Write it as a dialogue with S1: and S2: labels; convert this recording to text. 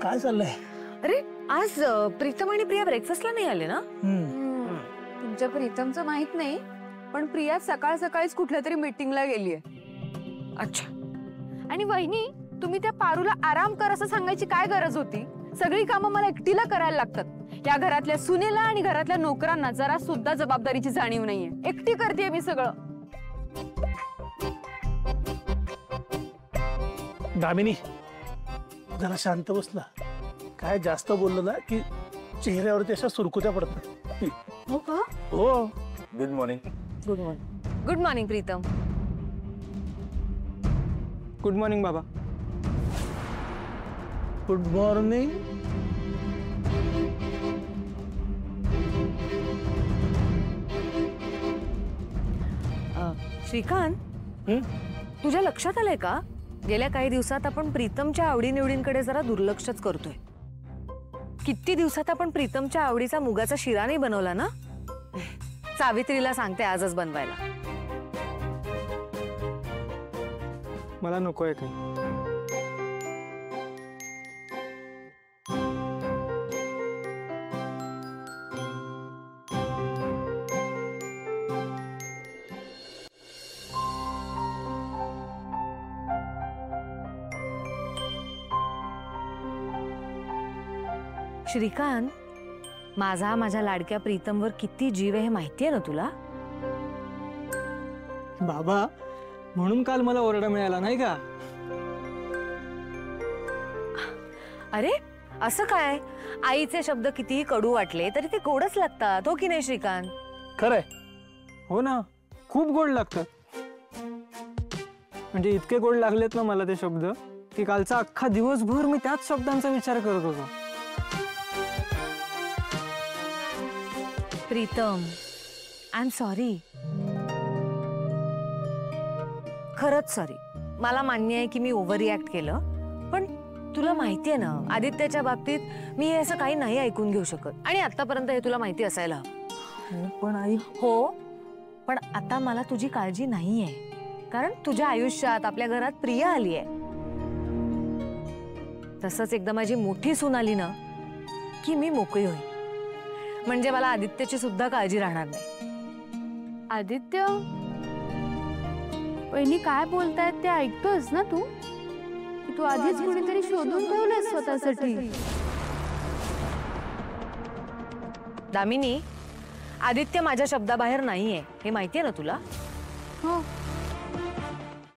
S1: काय चाललंय?
S2: अरे आज प्रीतम आणि प्रिया ब्रेकफास्टला नाही आले ना?
S3: तुमच्या प्रीतमचं माहित नाही, पण प्रिया सकाळ सकाळीच कुठल्या तरी मीटिंगला गेलीये.
S2: अच्छा.
S3: आणि वहिनी, तुम्ही त्या पारूला आराम कर असं सांगायची काय गरज होती? सगळी कामं मला एकटीला करायला लागतात. या घरातल्या सुनेला आणि घरातल्या नोकरांना जरा सुद्धा जबाबदारीची जाणीव नाहीये. एकटी करतेय मी सगळं.
S1: दामिनी, जरा शांत बसला. काय जास्त बोललं ना की चेहऱ्यावरती अशा सुरकुत्या पडतात.
S3: हो का?
S1: हो.
S4: Good morning.
S3: Good morning.
S2: Good morning Pritam.
S5: Good morning बाबा.
S1: Good morning.
S2: श्रीकांत, तुझ्या लक्षात आलंय का गेल्या काही दिवसात आपण प्रीतमच्या आवडीनिवडींकडे जरा दुर्लक्षच करतोय. किती दिवसात आपण प्रीतमच्या आवडीचा मुगाचा शिरा नाही बनवला ना? सावित्रीला सांगते आजच बनवायला.
S5: मला नकोय काही.
S2: श्रीकांत, माझ्या लाडक्या प्रीतमवर किती जीव आहे हे माहितीये ना तुला?
S5: बाबा, म्हणून काल मला ओरडा मिळाला नाही का?
S2: अरे असं काय? आईचे शब्द कितीही कडू वाटले तरी ते गोडच लागतात, हो की नाही श्रीकांत?
S1: खरंय.
S5: हो ना, खूप गोड लागतात. म्हणजे इतके गोड लागलेत ना मला ते शब्द की कालचा अख्खा दिवसभर मी त्याच शब्दांचा विचार करत होतो.
S2: Pritam, I am sorry. खरंच सॉरी. मला मान्य आहे की मी ओव्हर रिॲक्ट केलं, पण तुला माहितीये ना आदित्याच्या बाबतीत मी हे असं काही नाही ऐकून घेऊ शकत. आणि आतापर्यंत हे तुला माहिती असायला हवं.
S5: पण आई.
S2: हो, पण आता मला तुझी काळजी नाहीये, कारण तुझ्या आयुष्यात आपल्या घरात प्रिया आली आहे. तसंच एकदा माझी मोठी सून आली ना की मी मोकळी होईल. म्हणजे मला आदित्याची सुद्धा काळजी राहणार नाही.
S3: आदित्य, वहिनी काय बोलतायत ते ऐकतोस ना तू? तू आधीच कुणीतरी शोधून ठेवलंय स्वतःसाठी.
S2: दामिनी, आदित्य माझ्या शब्दाबाहेर नाहीये हे माहितीये ना तुला?
S3: हो,